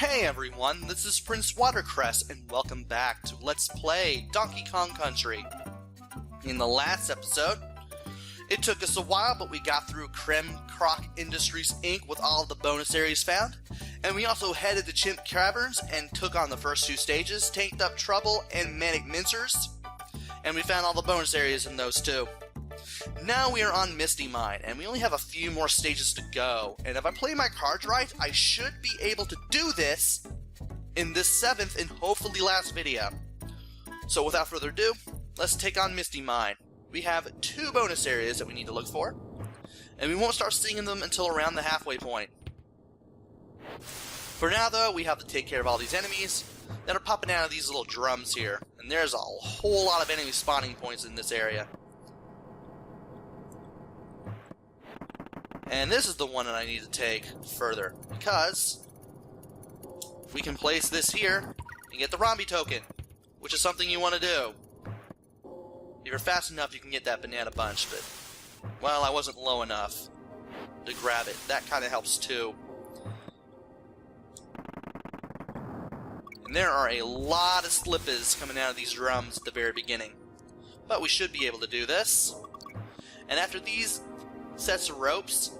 Hey everyone, this is Prince Watercress, and welcome back to Let's Play Donkey Kong Country. In the last episode, it took us a while, but we got through Creme Croc Industries Inc. with all of the bonus areas found, and we also headed to Chimp Caverns and took on the first two stages, Tanked Up Trouble and Manic Mincers, and we found all the bonus areas in those too. Now we are on Misty Mine, and we only have a few more stages to go, and if I play my cards right, I should be able to do this in this 7th and hopefully last video. So without further ado, let's take on Misty Mine. We have two bonus areas that we need to look for, and we won't start seeing them until around the halfway point. For now though, we have to take care of all these enemies that are popping out of these little drums here, and there's a whole lot of enemy spawning points in this area. And this is the one that I need to take further, because we can place this here and get the Rombi token, which is something you want to do. If you're fast enough, you can get that banana bunch, but, well, I wasn't low enough to grab it. That kind of helps too. And there are a lot of slippers coming out of these drums at the very beginning, but we should be able to do this. And after these sets of ropes,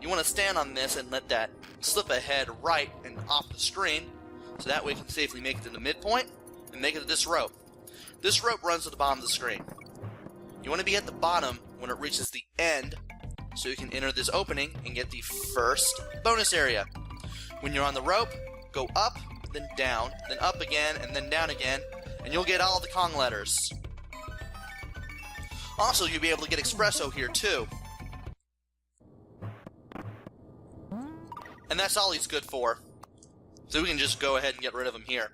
you want to stand on this and let that slip ahead right and off the screen, so that way you can safely make it to the midpoint and make it to this rope. This rope runs to the bottom of the screen. You want to be at the bottom when it reaches the end, so you can enter this opening and get the first bonus area. When you're on the rope, go up, then down, then up again, and then down again, and you'll get all the Kong letters. Also, you'll be able to get Espresso here too. And that's all he's good for. So we can just go ahead and get rid of him here.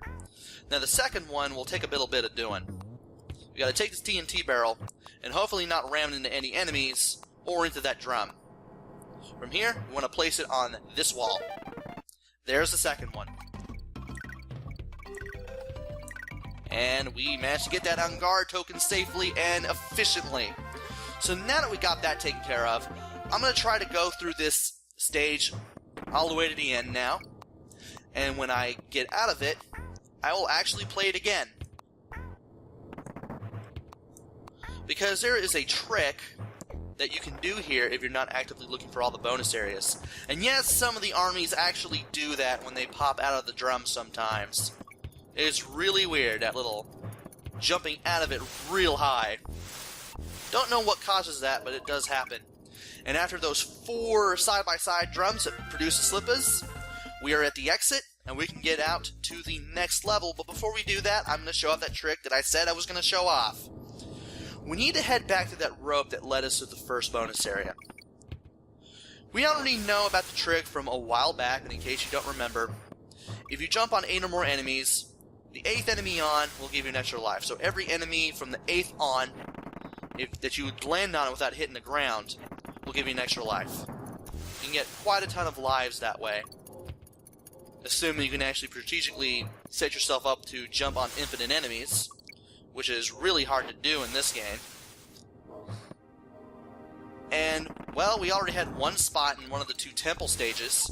Now the second one will take a little bit of doing. We gotta take this TNT barrel and hopefully not ram into any enemies or into that drum. From here, we want to place it on this wall. There's the second one. And we managed to get that on guard token safely and efficiently. So now that we got that taken care of, I'm gonna try to go through this stage all the way to the end now, and when I get out of it, I will actually play it again. Because there is a trick that you can do here if you're not actively looking for all the bonus areas. And yes, some of the armies actually do that when they pop out of the drum sometimes. It's really weird, that little jumping out of it real high. Don't know what causes that, but it does happen. And after those 4 side-by-side drums that produce the slippers, we are at the exit, and we can get out to the next level. But before we do that, I'm going to show off that trick that I said I was going to show off. We need to head back to that rope that led us to the first bonus area. We already know about the trick from a while back, and in case you don't remember, if you jump on 8 or more enemies, the 8th enemy on will give you an extra life. So every enemy from the 8th on, that you would land on without hitting the ground, will give you an extra life. You can get quite a ton of lives that way, assuming you can actually strategically set yourself up to jump on infinite enemies, which is really hard to do in this game. And, well, we already had one spot in one of the 2 temple stages,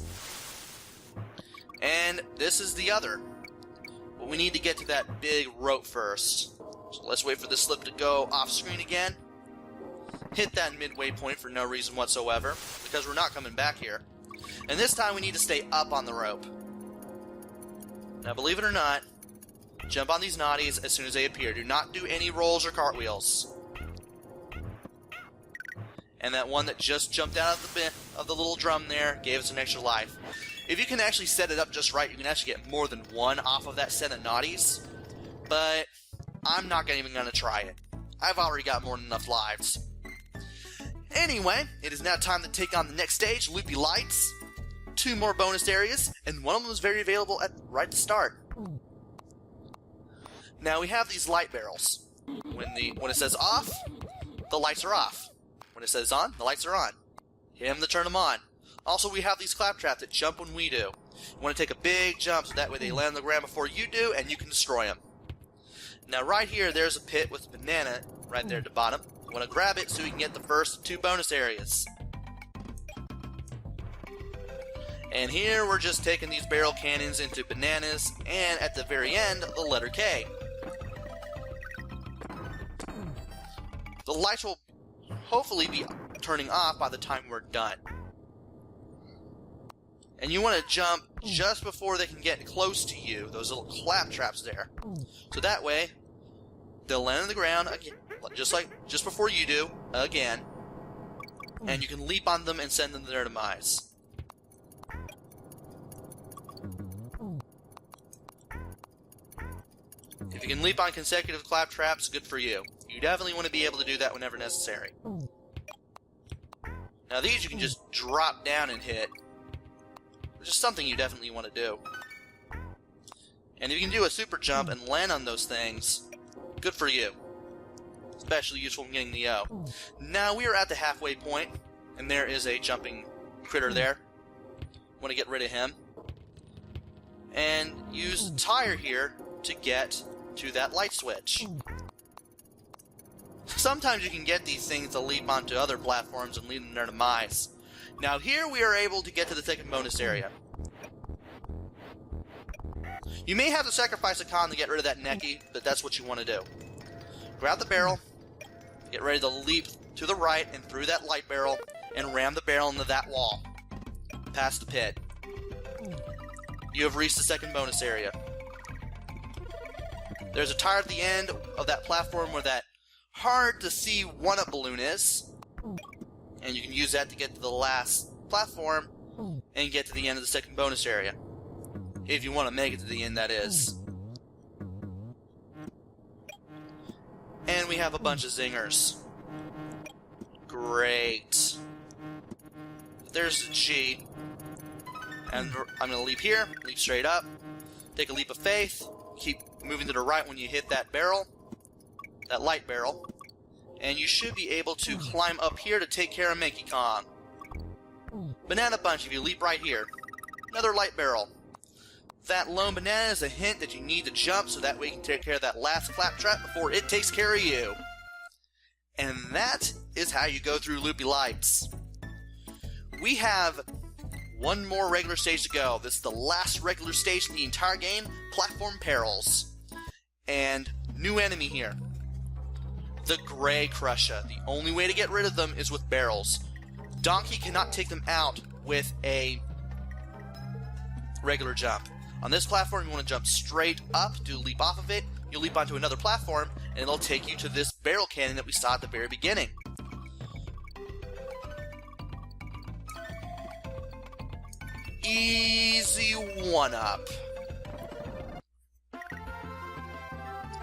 and this is the other. But we need to get to that big rope first. So let's wait for the slip to go off screen again. Hit that midway point for no reason whatsoever, because we're not coming back here. And this time we need to stay up on the rope. Now believe it or not, jump on these naughties as soon as they appear. Do not do any rolls or cartwheels. And that one that just jumped out of the little drum there gave us an extra life. If you can actually set it up just right, you can actually get more than one off of that set of naughties. But I'm not even going to try it. I've already got more than enough lives. Anyway, it is now time to take on the next stage, Loopy Lights. 2 more bonus areas, and one of them is very available right at the start. Now we have these light barrels. When it says off, the lights are off. When it says on, the lights are on. Hit them to turn them on. Also, we have these claptraps that jump when we do. You want to take a big jump so that way they land on the ground before you do, and you can destroy them. Now right here, there's a pit with a banana right there at the bottom. You want to grab it so you can get the first 2 bonus areas. And here we're just taking these barrel cannons into bananas, and at the very end, the letter K. The lights will hopefully be turning off by the time we're done. And you want to jump just before they can get close to you, those little clap traps there. So that way, they'll land on the ground, again, just before you do, again. And you can leap on them and send them to their demise. If you can leap on consecutive clap traps, good for you. You definitely want to be able to do that whenever necessary. Now these you can just drop down and hit, which is something you definitely want to do. And if you can do a super jump and land on those things, good for you. Especially useful when getting the O. Now we are at the halfway point, and there is a jumping critter there. Want to get rid of him. And use tire here to get to that light switch. Sometimes you can get these things to leap onto other platforms and lead them to their demise. Now here we are able to get to the second bonus area. You may have to sacrifice a con to get rid of that necky, but that's what you want to do. Grab the barrel, get ready to leap to the right and through that light barrel, and ram the barrel into that wall. Past the pit. You have reached the second bonus area. There's a tire at the end of that platform where that hard to see one-up balloon is, and you can use that to get to the last platform and get to the end of the second bonus area. If you want to make it to the end, that is. And we have a bunch of zingers. Great. There's the G. And I'm going to leap here, leap straight up, take a leap of faith, keep moving to the right when you hit that barrel, that light barrel, and you should be able to climb up here to take care of Mankey Kong. Banana Bunch, if you leap right here. Another light barrel. That lone banana is a hint that you need to jump so that way you can take care of that last claptrap before it takes care of you. And that is how you go through Loopy Lights. We have one more regular stage to go. This is the last regular stage in the entire game, Platform Perils. And new enemy here. The Gray Crusher. The only way to get rid of them is with barrels. Donkey cannot take them out with a regular jump. On this platform, you want to jump straight up, do a leap off of it, you'll leap onto another platform, and it'll take you to this barrel cannon that we saw at the very beginning. Easy one-up.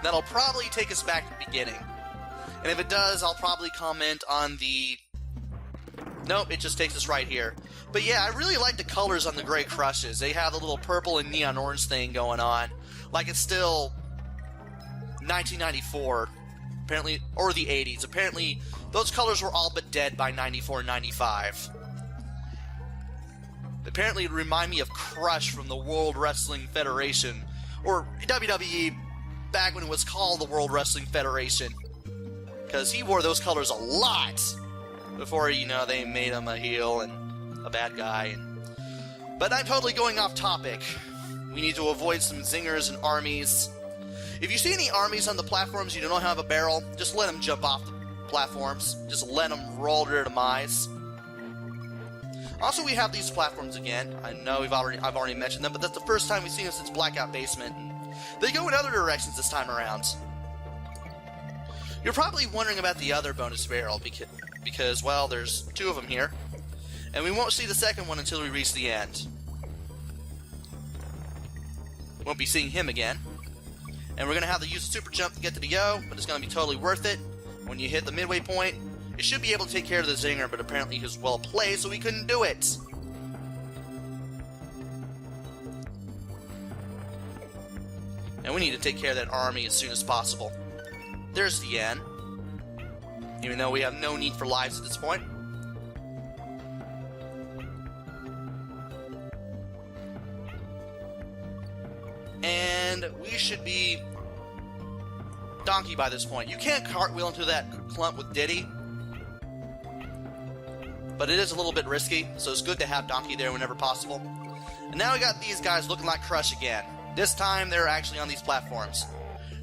That'll probably take us back to the beginning. And if it does, I'll probably comment on the... Nope, it just takes us right here. But yeah, I really like the colors on the Gray Crushes. They have a little purple and neon orange thing going on. Like it's still 1994, apparently, or the 80s. Apparently, those colors were all but dead by 94, 95. Apparently, it reminded me of Crush from the World Wrestling Federation, or WWE back when it was called the World Wrestling Federation. Because he wore those colors a lot before, you know, they made him a heel and a bad guy. But I'm totally going off topic. We need to avoid some zingers and armies. If you see any armies on the platforms you don't have a barrel, just let them jump off the platforms. Just let them roll to their demise. Also, we have these platforms again. I know I've already mentioned them, but that's the first time we've seen them since Blackout Basement. They go in other directions this time around. You're probably wondering about the other bonus barrel, because, well, there's two of them here. And we won't see the second one until we reach the end. Won't be seeing him again. And we're going to have to use a super jump to get to the O, but it's going to be totally worth it. When you hit the midway point, it should be able to take care of the zinger, but apparently he was well placed, so he couldn't do it. And we need to take care of that army as soon as possible. There's the end. Even though we have no need for lives at this point. And we should be Donkey by this point. You can't cartwheel into that clump with Diddy, but it is a little bit risky, so it's good to have Donkey there whenever possible. And now we got these guys looking like Crush again. This time they're actually on these platforms.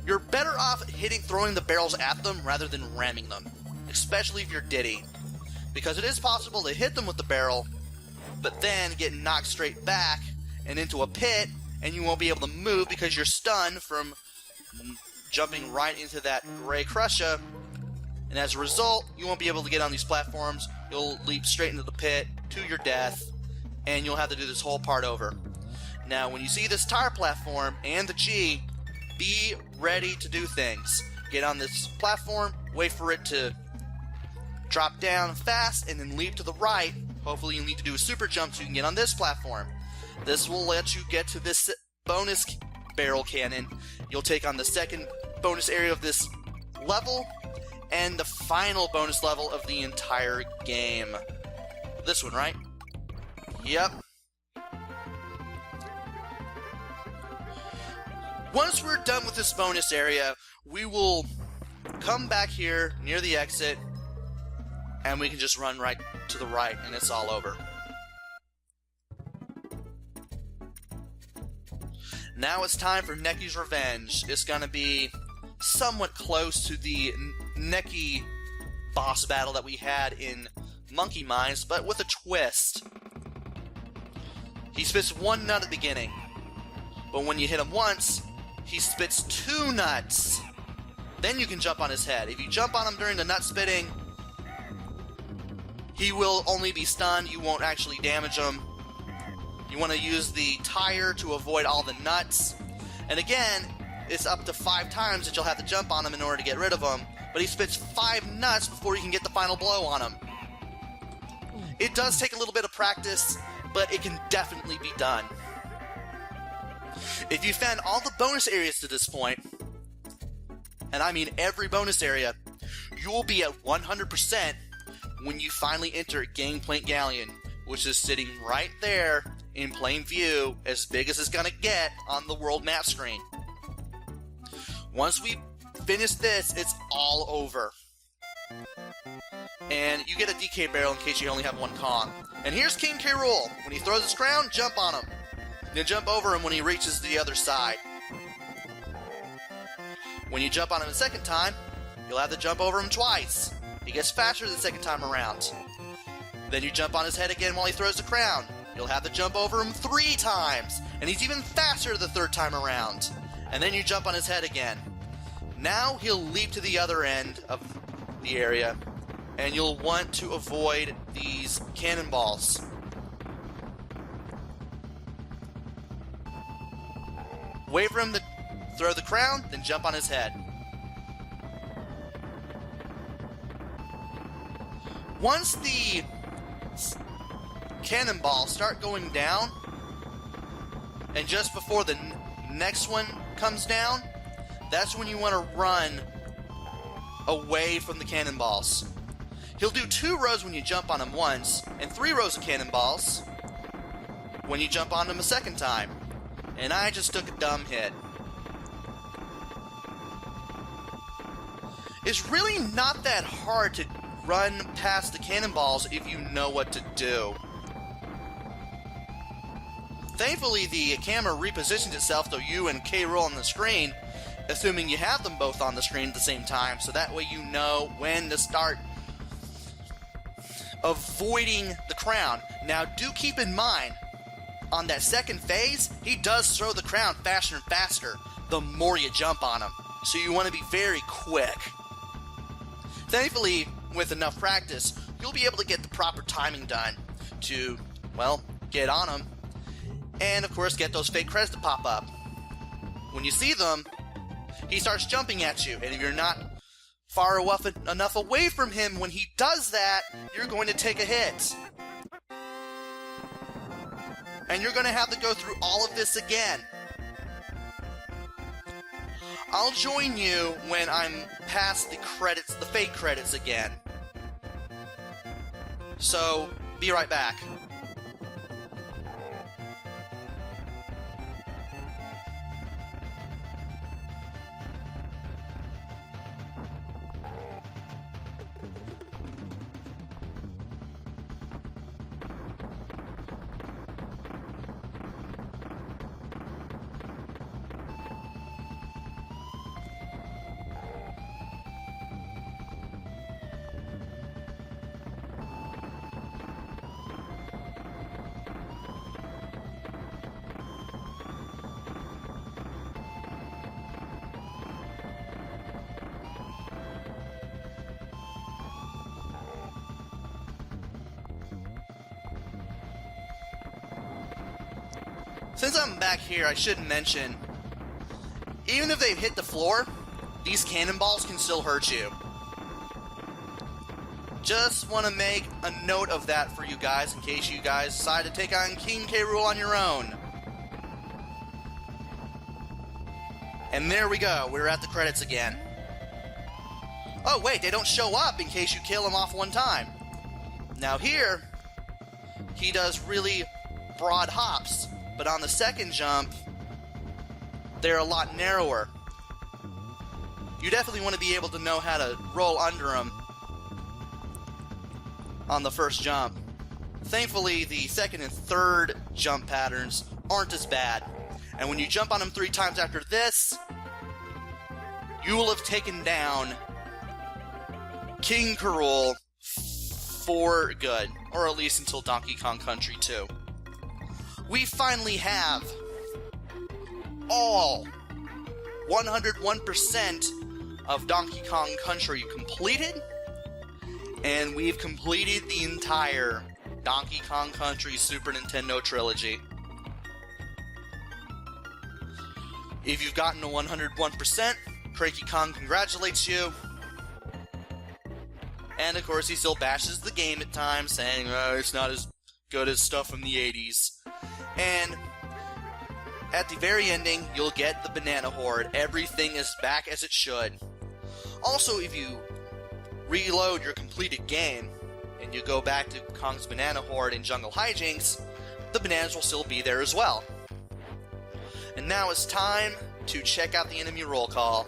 You're better off throwing the barrels at them rather than ramming them, especially if you're Diddy, because it is possible to hit them with the barrel, but then get knocked straight back and into a pit, and you won't be able to move because you're stunned from jumping right into that gray Crusher, and as a result, you won't be able to get on these platforms. You'll leap straight into the pit to your death, and you'll have to do this whole part over. Now, when you see this tire platform and the G, be ready to do things. Get on this platform, wait for it to drop down fast, and then leap to the right. Hopefully you need to do a super jump so you can get on this platform. This will let you get to this bonus barrel cannon. You'll take on the second bonus area of this level, and the final bonus level of the entire game. This one, right? Yep. Once we're done with this bonus area, we will come back here near the exit, and we can just run right to the right, and it's all over. Now it's time for Necky's Revenge. It's gonna be somewhat close to the Necky boss battle that we had in Monkey Mines, but with a twist. He spits one nut at the beginning, but when you hit him once, he spits two nuts. Then you can jump on his head. If you jump on him during the nut spitting, he will only be stunned. You won't actually damage him. You want to use the tire to avoid all the nuts. And again, it's up to 5 times that you'll have to jump on him in order to get rid of him. But he spits 5 nuts before you can get the final blow on him. It does take a little bit of practice, but it can definitely be done. If you found all the bonus areas to this point, and I mean every bonus area, you will be at 100% when you finally enter Gangplank Galleon, which is sitting right there in plain view, as big as it's gonna get on the world map screen. Once we finish this, it's all over. And you get a DK barrel in case you only have one Kong. And here's King K. Rool. When he throws his crown, jump on him. Then jump over him when he reaches the other side. When you jump on him a second time, you'll have to jump over him twice. He gets faster the second time around. Then you jump on his head again while he throws the crown. You'll have to jump over him 3 times, and he's even faster the third time around. And then you jump on his head again. Now he'll leap to the other end of the area, and you'll want to avoid these cannonballs. Wait for him to throw the crown, then jump on his head. Once the cannonballs start going down, and just before the next one comes down, that's when you want to run away from the cannonballs. He'll do 2 rows when you jump on him once, and 3 rows of cannonballs when you jump on him a second time. And I just took a dumb hit. It's really not that hard to run past the cannonballs if you know what to do. Thankfully, the camera repositions itself so you and K. Rool on the screen, assuming you have them both on the screen at the same time, so that way you know when to start avoiding the crown. Now, do keep in mind, on that second phase, he does throw the crown faster and faster the more you jump on him, so you want to be very quick. Thankfully, with enough practice, you'll be able to get the proper timing done to, well, get on him, and of course get those fake credits to pop up. When you see them, he starts jumping at you, and if you're not far enough away from him when he does that, you're going to take a hit. And you're going to have to go through all of this again. I'll join you when I'm past the credits, the fake credits again. So, be right back. Since I'm back here, I should mention, even if they've hit the floor, these cannonballs can still hurt you. Just want to make a note of that for you guys in case you guys decide to take on King K. Rool on your own. And there we go, we're at the credits again. Oh wait, they don't show up in case you kill him off one time. Now here, he does really broad hops, but on the second jump, they're a lot narrower. You definitely want to be able to know how to roll under him on the first jump. Thankfully, the second and third jump patterns aren't as bad. And when you jump on him 3 times after this, you will have taken down King K. Rool for good. Or at least until Donkey Kong Country 2. We finally have all 101% of Donkey Kong Country completed. And we've completed the entire Donkey Kong Country Super Nintendo trilogy. If you've gotten to 101%, Cranky Kong congratulates you. And of course he still bashes the game at times, saying, oh, it's not as good as stuff from the 80s. And at the very ending, you'll get the Banana Horde. Everything is back as it should. Also, if you reload your completed game, and you go back to Kong's Banana Horde in Jungle Hijinks, the bananas will still be there as well. And now it's time to check out the enemy roll call.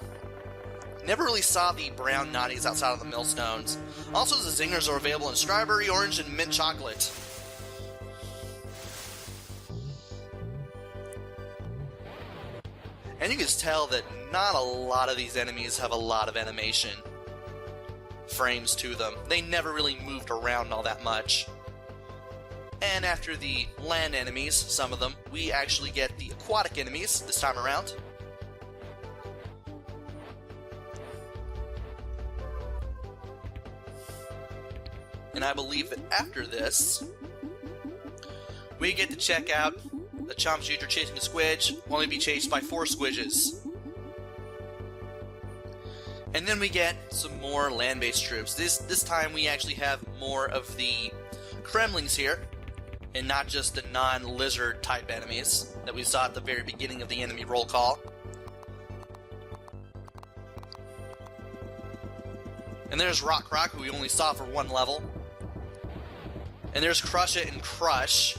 Never really saw the brown naughties outside of the millstones. Also, the zingers are available in strawberry, orange, and mint chocolate. And you can tell that not a lot of these enemies have a lot of animation frames to them. They never really moved around all that much. And after the land enemies, some of them, we actually get the aquatic enemies this time around. And I believe that after this, we get to check out the Chomp Shooter chasing a squidge, only be chased by 4 squidges. And then we get some more land-based troops. This time we actually have more of the Kremlings here, and not just the non-lizard type enemies that we saw at the very beginning of the enemy roll call. And there's Rock, who we only saw for 1 level. And there's Crush It and Crush.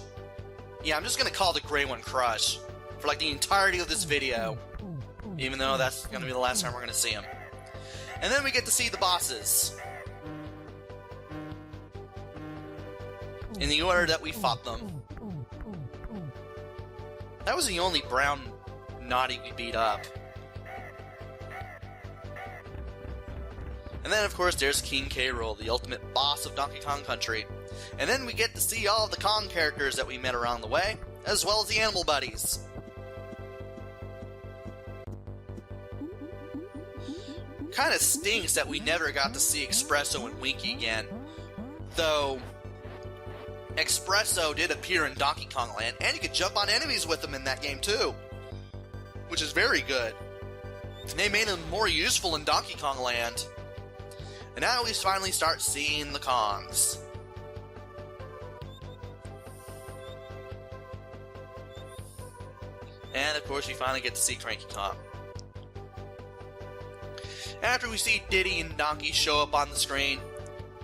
Yeah, I'm just gonna call the gray one Crush for like the entirety of this video, even though that's gonna be the last time we're gonna see him. And then we get to see the bosses in the order that we fought them. That was the only brown naughty we beat up. And then, of course, there's King K. Rool, the ultimate boss of Donkey Kong Country. And then we get to see all of the Kong characters that we met around the way, as well as the animal buddies. Kinda stinks that we never got to see Espresso and Winky again. Though, Espresso did appear in Donkey Kong Land, and you could jump on enemies with them in that game too. Which is very good. They made him more useful in Donkey Kong Land. And now we finally start seeing the Kongs. And of course we finally get to see Cranky Kong. After we see Diddy and Donkey show up on the screen,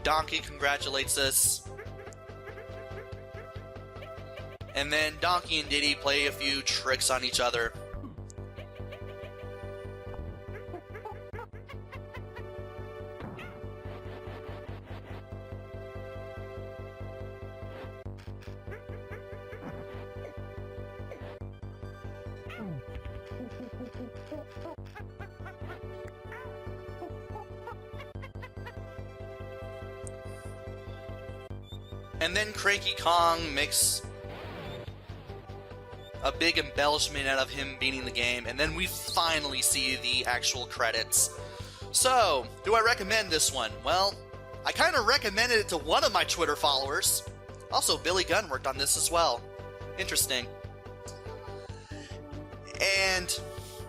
Donkey congratulates us. And then Donkey and Diddy play a few tricks on each other. And then Cranky Kong makes a big embellishment out of him beating the game, and then we finally see the actual credits. So, do I recommend this one? Well, I kind of recommended it to one of my Twitter followers. Also, Billy Gunn worked on this as well. Interesting. And,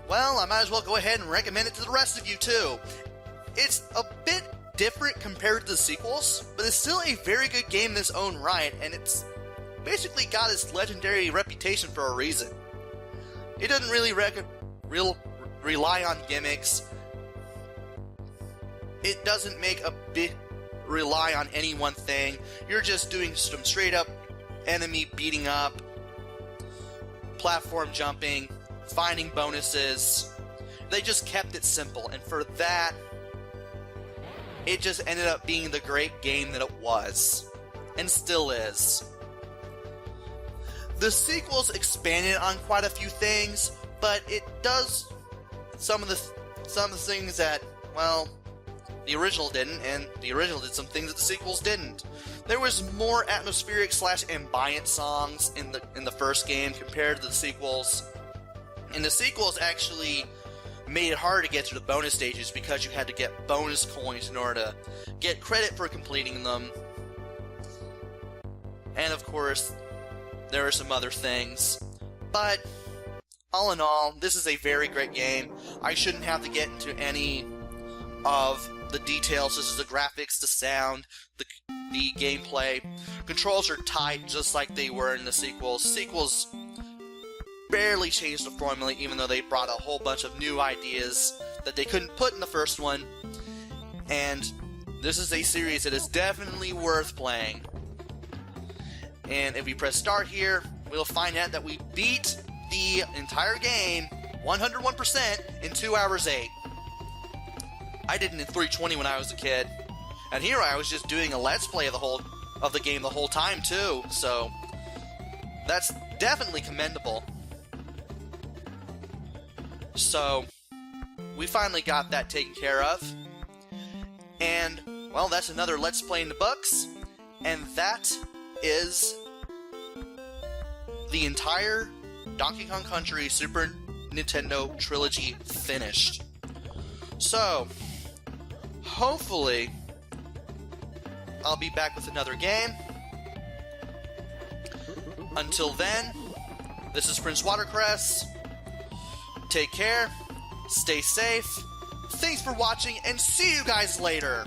well, I might as well go ahead and recommend it to the rest of you too. It's a bit different compared to the sequels, but it's still a very good game in its own right, and it's basically got its legendary reputation for a reason. It doesn't really rely on gimmicks. It doesn't make a big rely on any one thing. You're just doing some straight up enemy beating up, platform jumping, finding bonuses. They just kept it simple, and for that, it just ended up being the great game that it was, and still is. The sequels expanded on quite a few things, but it does some of the things that, well, the original didn't, and the original did some things that the sequels didn't. There was more atmospheric / ambient songs in the first game compared to the sequels, and the sequels actually made it hard to get through the bonus stages because you had to get bonus coins in order to get credit for completing them. And of course, there are some other things. But all in all, this is a very great game. I shouldn't have to get into any of the details. This is the graphics, the sound, the gameplay. Controls are tight just like they were in the sequels. Sequels barely changed the formula, even though they brought a whole bunch of new ideas that they couldn't put in the first one. And this is a series that is definitely worth playing. And if we press start here, we'll find out that we beat the entire game 101% in 2 hours 8. I did it in 320 when I was a kid. And here I was just doing a let's play of the game the whole time too. So that's definitely commendable. So we finally got that taken care of. And, well, that's another Let's Play in the books. And that is the entire Donkey Kong Country Super Nintendo trilogy finished. So, hopefully, I'll be back with another game. Until then, this is Prince Watercress. Take care, stay safe, thanks for watching, and see you guys later!